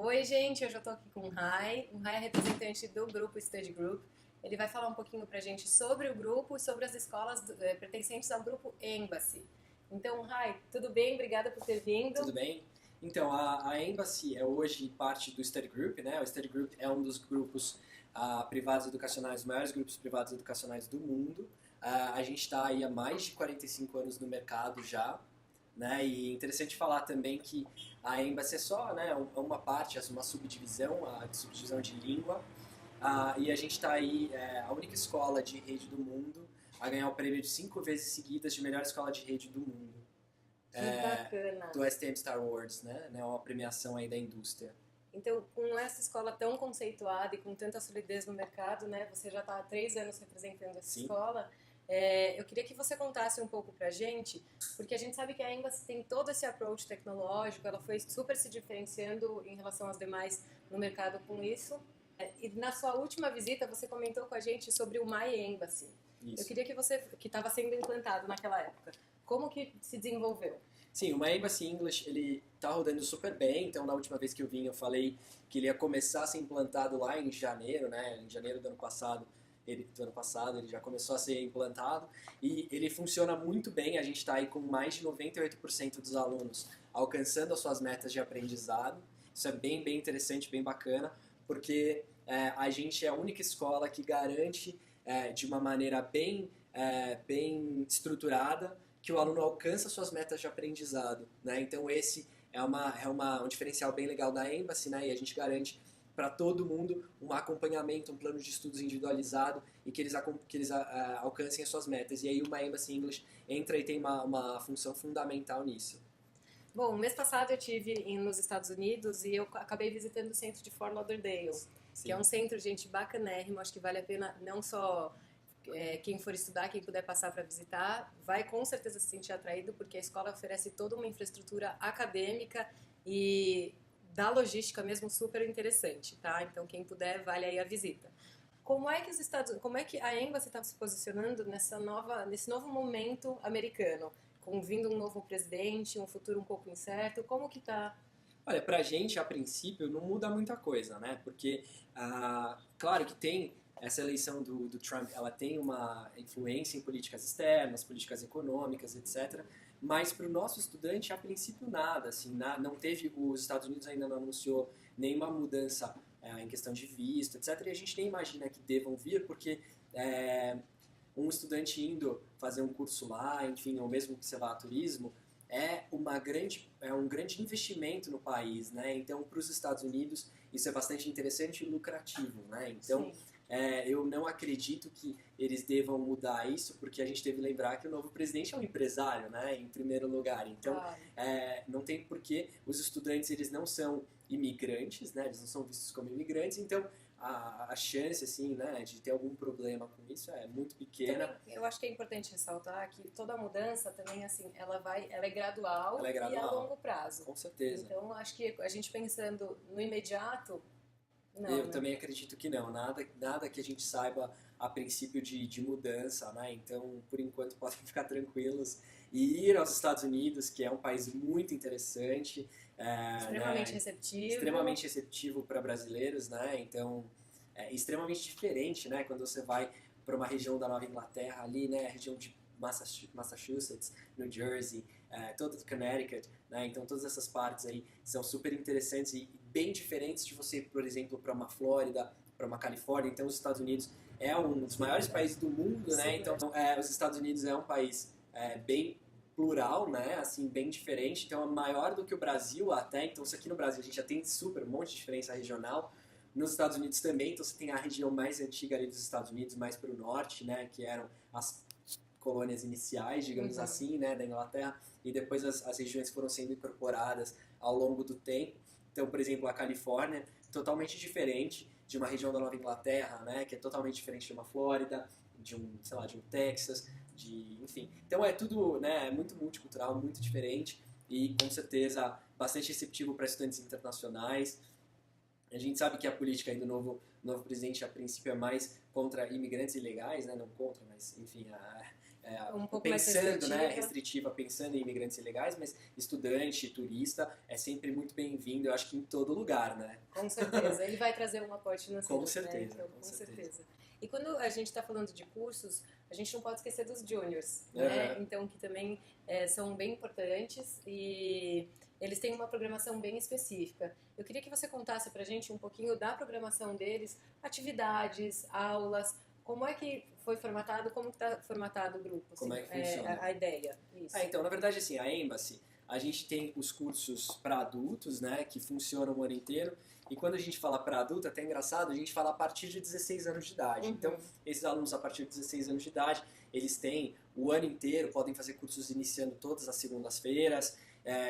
Oi, gente, hoje eu tô aqui com o Rai. O Rai é representante do grupo Study Group. Ele vai falar um pouquinho pra gente sobre o grupo e sobre as escolas pertencentes ao grupo Embassy. Então, Rai, tudo bem? Obrigada por ter Tudo vindo. bem? Então, a Embassy é hoje parte do Study Group, né? O Study Group é um dos grupos privados educacionais, os maiores grupos privados educacionais do mundo. A gente está aí há mais de 45 anos no mercado já, né? E é interessante falar também que a Embassy é só, né, uma parte, uma subdivisão, a subdivisão de língua. E a gente está aí, a única escola de rede do mundo a ganhar o prêmio de 5 vezes seguidas de melhor escola de rede do mundo Que bacana. do STM Star Awards, né? Uma premiação aí da indústria. Então, com essa escola tão conceituada e com tanta solidez no mercado, né? Você já está há 3 anos representando essa Sim. escola. Eu queria que você contasse um pouco pra gente, porque a gente sabe que a Embassy tem todo esse approach tecnológico, ela foi super se diferenciando em relação às demais no mercado com isso. E na sua última visita, você comentou com a gente sobre o My Embassy. Eu Isso. queria que você, que estava sendo implantado naquela época, como que se desenvolveu? Sim, o My Embassy English, ele tá rodando super bem, então na última vez que eu vim eu falei que ele ia começar a ser implantado lá em janeiro, né? Em janeiro do ano passado, ele já começou a ser implantado e ele funciona muito bem, a gente está aí com mais de 98% dos alunos alcançando as suas metas de aprendizado. Isso é bem interessante, bem bacana, porque a gente é a única escola que garante de uma maneira bem estruturada que o aluno alcança suas metas de aprendizado, né? Então esse um diferencial bem legal da Embassy, né? E a gente garante para todo mundo um acompanhamento, um plano de estudos individualizado e que eles alcancem as suas metas. E aí uma Embassy English entra e tem uma função fundamental nisso. Bom, mês passado eu tive nos Estados Unidos e eu acabei visitando o centro de Fort Lauderdale, que é Sim. um centro, gente, bacanérrimo. Acho que vale a pena não só quem for estudar, quem puder passar para visitar, vai com certeza se sentir atraído, porque a escola oferece toda uma infraestrutura acadêmica e da logística mesmo super interessante, tá? Então quem puder, vale aí a visita. Como é que a Embassy está se posicionando nesse novo momento americano, com vindo um novo presidente, um futuro um pouco incerto? Como que tá? Olha, pra gente, a princípio, não muda muita coisa, né? Porque, claro que tem essa eleição do Trump, ela tem uma influência em políticas externas, políticas econômicas, etc. Mas para o nosso estudante, a princípio, nada. Assim, não teve, os Estados Unidos ainda não anunciou nenhuma mudança em questão de visto, etc. E a gente nem imagina que devam vir, porque um estudante indo fazer um curso lá, enfim, ou mesmo que você vá a turismo, é um grande investimento no país, né? Então, para os Estados Unidos, isso é bastante interessante e lucrativo, né? Então, Sim. eu não acredito que eles devam mudar isso, porque a gente deve lembrar que o novo presidente é um empresário, né? Em primeiro lugar. Então, Claro. não tem porquê. Os estudantes, eles não são imigrantes, né? Eles não são vistos como imigrantes, então a chance, assim, né, de ter algum problema com isso é muito pequena. Também, eu acho que é importante ressaltar que toda mudança também, assim, ela é gradual, Ela é e a gradual, longo prazo. com certeza. Então, acho que a gente pensando no imediato, não, Eu né? também acredito que não, nada que a gente saiba a princípio de mudança, né? Então, por enquanto, podem ficar tranquilos e ir aos Estados Unidos, que é um país muito interessante, Extremamente né? receptivo. Extremamente receptivo para brasileiros, né? Então, extremamente diferente, né? Quando você vai para uma região da Nova Inglaterra ali, né? A região de Massachusetts, New Jersey, todo Connecticut, né? Então todas essas partes aí são super interessantes e bem diferentes de você, por exemplo, para uma Flórida, para uma Califórnia. Então os Estados Unidos é um dos maiores países do mundo, né? Então os Estados Unidos é um país bem plural, né? Assim, bem diferente. Então é maior do que o Brasil até. Então se aqui no Brasil a gente já tem super um monte de diferença regional. Nos Estados Unidos também, então você tem a região mais antiga ali dos Estados Unidos, mais para o norte, né, que eram as colônias iniciais, digamos assim, né, da Inglaterra, e depois as regiões foram sendo incorporadas ao longo do tempo. Então, por exemplo, a Califórnia, totalmente diferente de uma região da Nova Inglaterra, né, que é totalmente diferente de uma Flórida, de um, sei lá, de um Texas, enfim. Então é tudo, né, é muito multicultural, muito diferente e com certeza bastante receptivo para estudantes internacionais. A gente sabe que a política aí do novo presidente, a princípio, é mais contra imigrantes ilegais, né? Não contra, mas, enfim, um pouco mais pensando, restritiva. né, restritiva, pensando em imigrantes ilegais, mas estudante, turista, é sempre muito bem-vindo, eu acho que em todo lugar, né? Com certeza, ele vai trazer um aporte financeiro. Com certeza, né? Então, com certeza. E quando a gente está falando de cursos, a gente não pode esquecer dos juniors, né? Então, que também são bem importantes e eles têm uma programação bem específica. Eu queria que você contasse pra gente um pouquinho da programação deles, atividades, aulas, como é que foi formatado, como está formatado o grupo? Assim, Como é que funciona? A ideia. Isso. Então, na verdade, assim, a Embassy, a gente tem os cursos para adultos, né, que funcionam o ano inteiro. E quando a gente fala para adulto, é até engraçado, a gente fala a partir de 16 anos de idade. Então, esses alunos a partir de 16 anos de idade, eles têm o ano inteiro, podem fazer cursos iniciando todas as segundas-feiras,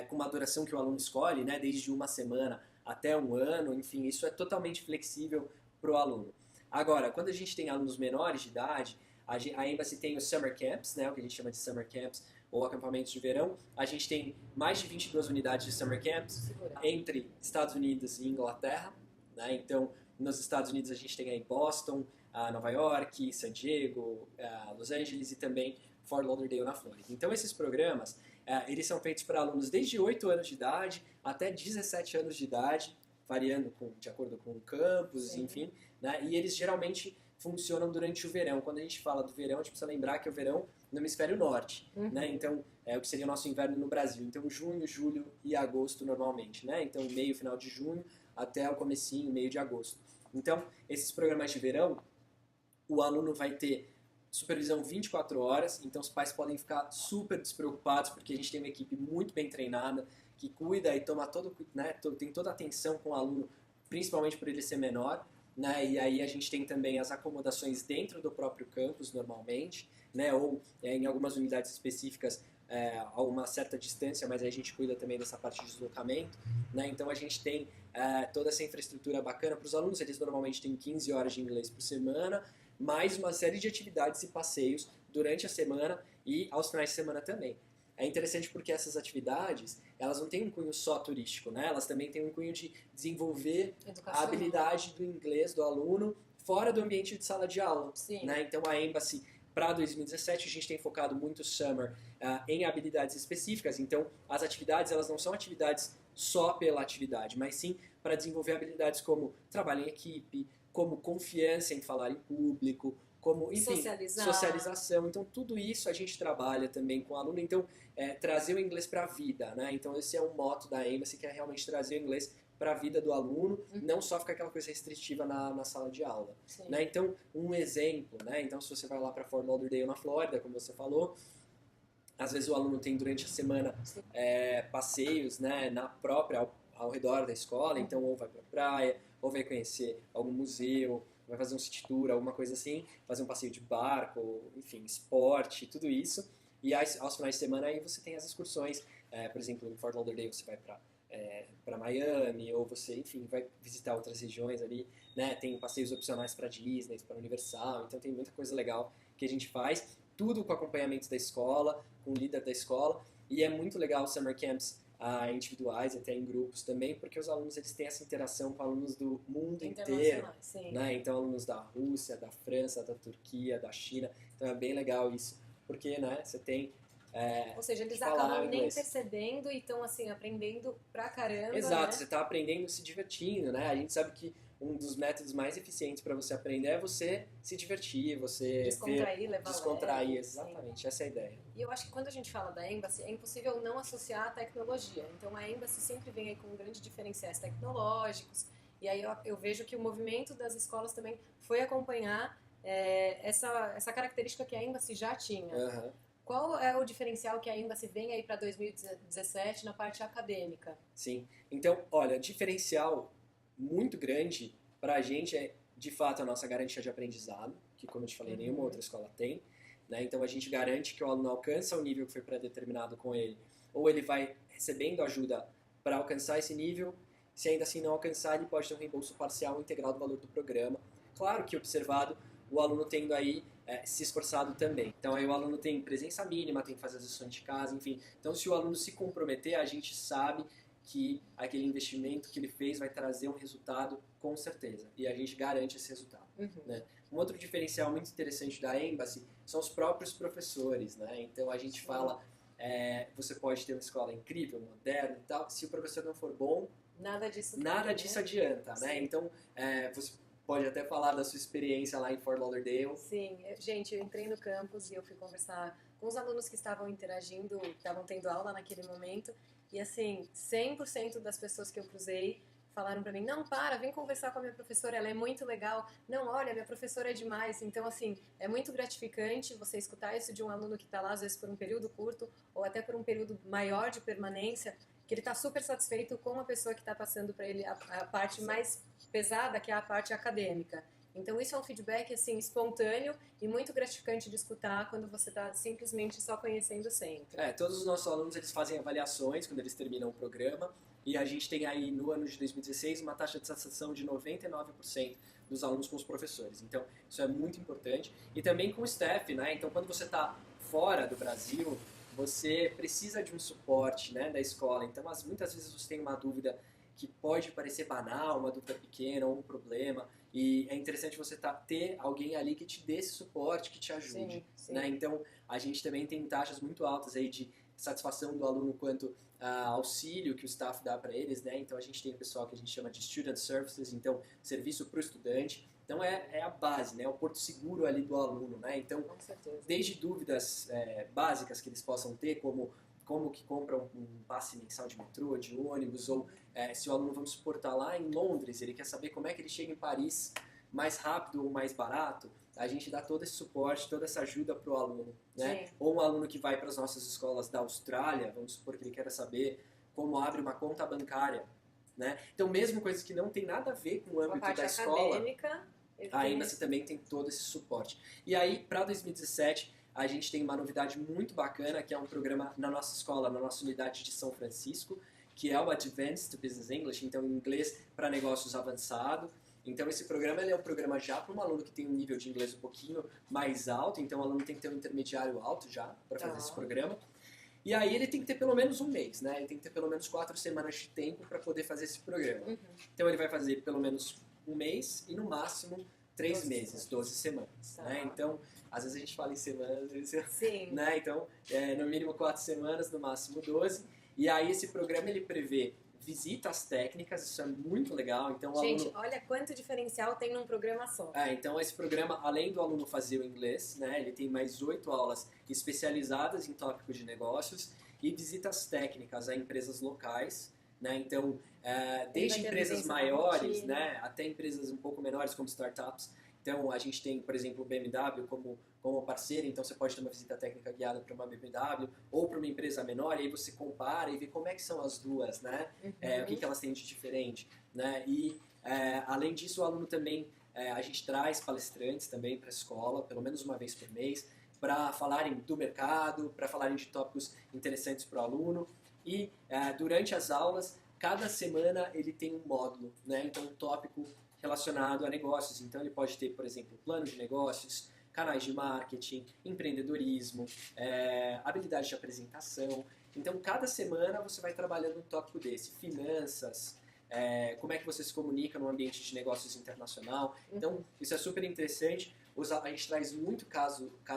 com uma duração que o aluno escolhe, né, desde uma semana até um ano, enfim, isso é totalmente flexível para o aluno. Agora, quando a gente tem alunos menores de idade, a Embassy tem os Summer Camps, né, o que a gente chama de Summer Camps, ou acampamentos de verão. A gente tem mais de 22 unidades de Summer Camps entre Estados Unidos e Inglaterra, né? Então, nos Estados Unidos a gente tem aí Boston, Nova York, San Diego, Los Angeles e também Fort Lauderdale na Flórida. Então, esses programas, eles são feitos para alunos desde 8 anos de idade até 17 anos de idade, variando de acordo com o campus, enfim, né? E eles geralmente funcionam durante o verão. Quando a gente fala do verão, a gente precisa lembrar que é o verão no hemisfério norte, né? Então, o que seria o nosso inverno no Brasil. Então, junho, julho e agosto normalmente, né? Então, meio, final de junho até o comecinho, meio de agosto. Então, esses programas de verão, o aluno vai ter supervisão 24 horas, então os pais podem ficar super despreocupados, porque a gente tem uma equipe muito bem treinada, que cuida e toma né, tem toda a atenção com o aluno, principalmente por ele ser menor, né? E aí a gente tem também as acomodações dentro do próprio campus, normalmente, né? Ou em algumas unidades específicas a uma certa distância, mas aí a gente cuida também dessa parte de deslocamento, né? Então a gente tem toda essa infraestrutura bacana para os alunos, eles normalmente têm 15 horas de inglês por semana, mais uma série de atividades e passeios durante a semana e aos finais de semana também. É interessante porque essas atividades, elas não têm um cunho só turístico, né? Elas também têm um cunho de desenvolver a habilidade do inglês do aluno fora do ambiente de sala de aula. Né? Então a Embassy, para 2017, a gente tem focado muito Summer em habilidades específicas. Então as atividades, elas não são atividades só pela atividade, mas sim para desenvolver habilidades como trabalho em equipe, como confiança em falar em público, como, enfim, socialização. Então, tudo isso a gente trabalha também com o aluno. Então, trazer o inglês para a vida, né? Então, esse é um moto da Embassy, que é realmente trazer o inglês para a vida do aluno, não só ficar aquela coisa restritiva na sala de aula. Né? Então, um exemplo, né? Então, se você vai lá para Fort Lauderdale, na Flórida, como você falou, às vezes o aluno tem durante a semana passeios, né, na própria, ao redor da escola, então ou vai para a praia, ou vai conhecer algum museu, vai fazer um city tour, alguma coisa assim, fazer um passeio de barco, enfim, esporte, tudo isso. E aos finais de semana aí você tem as excursões, por exemplo, em Fort Lauderdale você vai para Miami, ou você, enfim, vai visitar outras regiões ali, né? Tem passeios opcionais para Disney, para Universal, então tem muita coisa legal que a gente faz, tudo com acompanhamento da escola, com o líder da escola, e é muito legal os summer camps individuais, até em grupos também, porque os alunos eles têm essa interação com alunos do mundo inteiro, né? Então alunos da Rússia, da França, da Turquia, da China, então é bem legal isso, porque, né, você tem ou seja, eles acabam nem percebendo e estão assim, aprendendo pra caramba. Exato, né? Você está aprendendo se divertindo, né? A gente sabe que um dos métodos mais eficientes para você aprender é você se divertir, você descontrair, exatamente, essa é a ideia. E eu acho que quando a gente fala da Embassy, é impossível não associar a tecnologia. Então a Embassy sempre vem aí com grandes diferenciais tecnológicos, e aí eu vejo que o movimento das escolas também foi acompanhar essa característica que a Embassy já tinha. Qual é o diferencial que a Embassy vem aí para 2017 na parte acadêmica? Sim, então, olha, diferencial muito grande para a gente é, de fato, a nossa garantia de aprendizado, que, como eu te falei, nenhuma outra escola tem. Né? Então, a gente garante que o aluno alcança o nível que foi pré-determinado com ele, ou ele vai recebendo ajuda para alcançar esse nível. Se ainda assim não alcançar, ele pode ter um reembolso parcial ou integral do valor do programa. Claro que, observado, o aluno tendo aí se esforçado também. Então, aí o aluno tem presença mínima, tem que fazer as lições de casa, enfim. Então, se o aluno se comprometer, a gente sabe que aquele investimento que ele fez vai trazer um resultado com certeza. E a gente garante esse resultado. Né? Um outro diferencial muito interessante da Embassy são os próprios professores. Né? Então a gente fala, você pode ter uma escola incrível, moderna e tal, se o professor não for bom, nada disso adianta. Né? Então você pode até falar da sua experiência lá em Fort Lauderdale. Sim, gente, eu entrei no campus e eu fui conversar com os alunos que estavam interagindo, que estavam tendo aula naquele momento, e assim, 100% das pessoas que eu cruzei falaram pra mim, não, vem conversar com a minha professora, ela é muito legal. Não, olha, minha professora é demais. Então, assim, é muito gratificante você escutar isso de um aluno que tá lá, às vezes, por um período curto, ou até por um período maior de permanência, que ele tá super satisfeito com a pessoa que tá passando pra ele a parte mais pesada, que é a parte acadêmica. Então isso é um feedback assim espontâneo e muito gratificante de escutar quando você está simplesmente só conhecendo sempre. Todos os nossos alunos eles fazem avaliações quando eles terminam o programa e a gente tem aí no ano de 2016 uma taxa de satisfação de 99% dos alunos com os professores. Então isso é muito importante e também com o staff, né? Então quando você está fora do Brasil você precisa de um suporte, né, da escola. Então muitas vezes você tem uma dúvida que pode parecer banal, uma dúvida pequena ou um problema. E é interessante você ter alguém ali que te dê esse suporte, que te ajude. Sim. Né? Então, a gente também tem taxas muito altas aí de satisfação do aluno quanto auxílio que o staff dá para eles. Né? Então, a gente tem o pessoal que a gente chama de Student Services, então, serviço para o estudante. Então, é a base, né? O porto seguro ali do aluno. Né? Então, desde dúvidas básicas que eles possam ter, como que compra um passe mensal de metrô, de ônibus, ou se o aluno, vamos supor, está lá em Londres, ele quer saber como é que ele chega em Paris mais rápido ou mais barato, a gente dá todo esse suporte, toda essa ajuda para o aluno. Né? Ou um aluno que vai para as nossas escolas da Austrália, vamos supor que ele quer saber como abre uma conta bancária. Né? Então, mesmo coisas que não tem nada a ver com o âmbito da escola, a Embassy também tem todo esse suporte. E aí, para 2017, a gente tem uma novidade muito bacana, que é um programa na nossa escola, na nossa unidade de São Francisco, que é o Advanced Business English, então inglês para negócios avançado. Então esse programa ele é um programa já para um aluno que tem um nível de inglês um pouquinho mais alto, então o aluno tem que ter um intermediário alto já para fazer esse programa. E aí ele tem que ter pelo menos um mês, né? Ele tem que ter pelo menos 4 semanas de tempo para poder fazer esse programa. Então ele vai fazer pelo menos um mês e no máximo 3 meses, 12 semanas. Né? Então, às vezes a gente fala em semanas, Sim. Né? Então, no mínimo 4 semanas, no máximo 12. E aí esse programa ele prevê visitas técnicas, isso é muito legal. Então, gente, aluno... olha quanto diferencial tem num programa só. Então esse programa, além do aluno fazer o inglês, né, ele tem mais 8 aulas especializadas em tópicos de negócios e visitas técnicas a empresas locais. Né? Então, desde empresas maiores, né, até empresas um pouco menores como startups. Então, a gente tem, por exemplo, o BMW como parceiro, então você pode ter uma visita técnica guiada para uma BMW ou para uma empresa menor, e aí você compara e vê como é que são as duas, né? O que elas têm de diferente. Né? E, além disso, o aluno também, a gente traz palestrantes também para a escola, pelo menos uma vez por mês, para falarem do mercado, para falarem de tópicos interessantes para o aluno. E durante as aulas, cada semana ele tem um módulo, né? Então um tópico relacionado a negócios. Então ele pode ter, por exemplo, plano de negócios, canais de marketing, empreendedorismo, habilidade de apresentação. Então cada semana você vai trabalhando um tópico desse, finanças, como é que você se comunica no ambiente de negócios internacional. Então isso é super interessante. A gente traz muito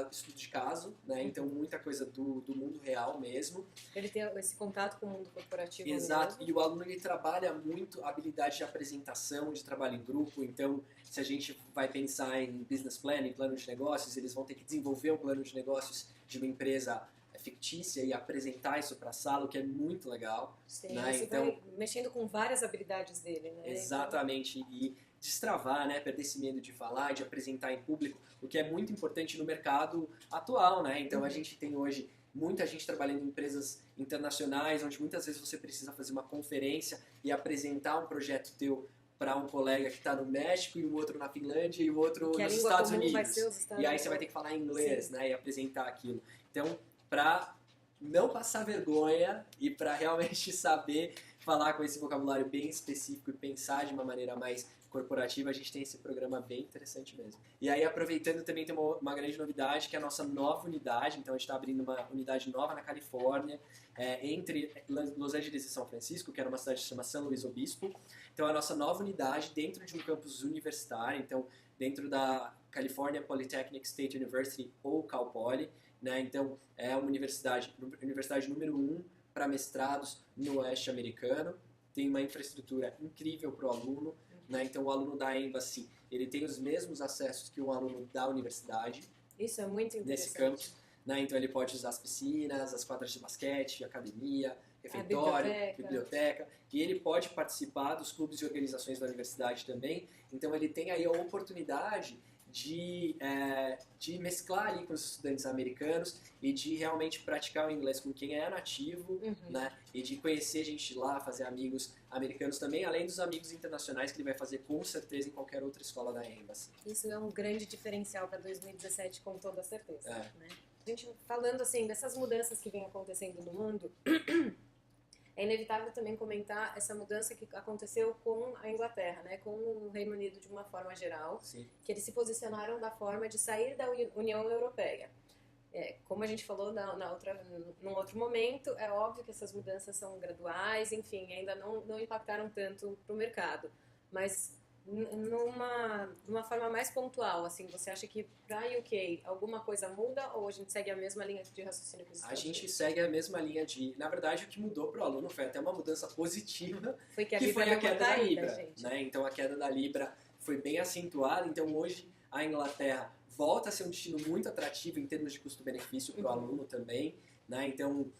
estudo de caso, né? Então muita coisa do mundo real mesmo. Ele tem esse contato com o mundo corporativo. Exato, mesmo. E o aluno ele trabalha muito a habilidade de apresentação, de trabalho em grupo. Então, se a gente vai pensar em business plan, em plano de negócios, eles vão ter que desenvolver um plano de negócios de uma empresa fictícia e apresentar isso para a sala, o que é muito legal. Sim, né? Você vai mexendo com várias habilidades dele, né? Exatamente, e destravar, né? Perder esse medo de falar, de apresentar em público, o que é muito importante no mercado atual, né? Então a gente tem hoje muita gente trabalhando em empresas internacionais, onde muitas vezes você precisa fazer uma conferência e apresentar um projeto teu para um colega que está no México e o outro na Finlândia e o outro nos Estados Unidos. E aí você vai ter que falar em inglês, né? E apresentar aquilo. Então, para não passar vergonha e para realmente saber falar com esse vocabulário bem específico e pensar de uma maneira mais corporativa, a gente tem esse programa bem interessante mesmo. E aí, aproveitando, também tem uma grande novidade, que é a nossa nova unidade. Então, a gente está abrindo uma unidade nova na Califórnia, entre Los Angeles e São Francisco, que era uma cidade que se chama São Luís Obispo. Então, a nossa nova unidade dentro de um campus universitário, então, dentro da California Polytechnic State University, ou Cal Poly, né? Então, é uma universidade número 1 para mestrados no oeste americano. Tem uma infraestrutura incrível para o aluno, né? Então, o aluno da Embassy, ele tem os mesmos acessos que o aluno da universidade. Isso é muito interessante. Nesse campus, né? Então, ele pode usar as piscinas, as quadras de basquete, academia, refeitório, biblioteca. E ele pode participar dos clubes e organizações da universidade também. Então, ele tem aí a oportunidade de mesclar ali com os estudantes americanos e de realmente praticar o inglês com quem é nativo, né? E de conhecer gente lá, fazer amigos americanos também, além dos amigos internacionais que ele vai fazer com certeza em qualquer outra escola da Embassy. Isso é um grande diferencial para 2017, com toda certeza. Né? A gente falando assim dessas mudanças que vem acontecendo no mundo, é inevitável também comentar essa mudança que aconteceu com a Inglaterra, né, com o Reino Unido de uma forma geral. Sim. Que eles se posicionaram da forma de sair da União Europeia. Como a gente falou num outro momento, é óbvio que essas mudanças são graduais, enfim, ainda não impactaram tanto para o mercado. Mas numa forma mais pontual, assim, você acha que para a UK alguma coisa muda ou a gente segue a mesma linha de raciocínio que os Estados Unidos? A gente segue a mesma linha de... Na verdade, o que mudou para o aluno foi até uma mudança positiva, foi que foi a queda da Libra. Né? Então, a queda da Libra foi bem acentuada. Então, hoje, a Inglaterra volta a ser um destino muito atrativo em termos de custo-benefício para o aluno também. Né? Então,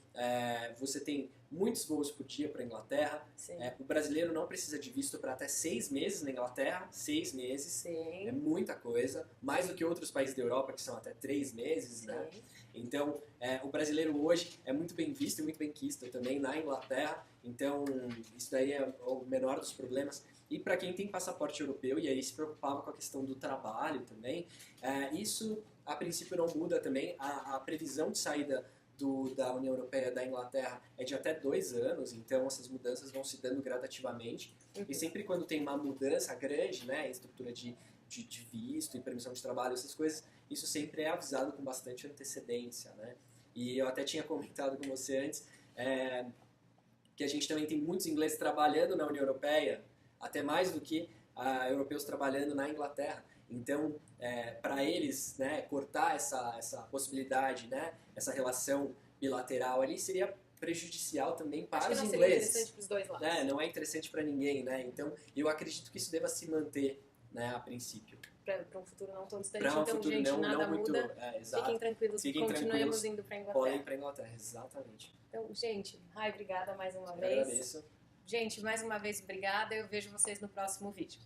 você tem muitos voos por dia para a Inglaterra. O brasileiro não precisa de visto para até 6 meses na Inglaterra. 6 meses. Sim. É muita coisa. Mais do que outros países da Europa, que são até 3 meses. Sim. Né? Então, o brasileiro hoje é muito bem visto e muito bem quisto também na Inglaterra. Então, isso daí é o menor dos problemas. E para quem tem passaporte europeu e aí se preocupava com a questão do trabalho também, isso a princípio não muda também. A previsão de saída da União Europeia da Inglaterra é de até 2 anos, então essas mudanças vão se dando gradativamente. E sempre quando tem uma mudança grande, né, em estrutura de visto e permissão de trabalho, essas coisas, isso sempre é avisado com bastante antecedência, né? E eu até tinha comentado com você antes que a gente também tem muitos ingleses trabalhando na União Europeia, até mais do que europeus trabalhando na Inglaterra. Então, para eles, né, cortar essa possibilidade, né, essa relação bilateral ali, seria prejudicial também para os ingleses. Acho que não seria interessante para os dois lados. Né? Não é interessante para ninguém, né? Então, eu acredito que isso deva se manter, né, a princípio. Para um futuro não tão distante, pra um então, futuro gente, nada muito, muda. Fiquem tranquilos, continuemos indo para a Inglaterra. Podem ir para a Inglaterra, exatamente. Então, gente, obrigada mais uma Eu vez. agradeço. Gente, mais uma vez, obrigada. Eu vejo vocês no próximo vídeo.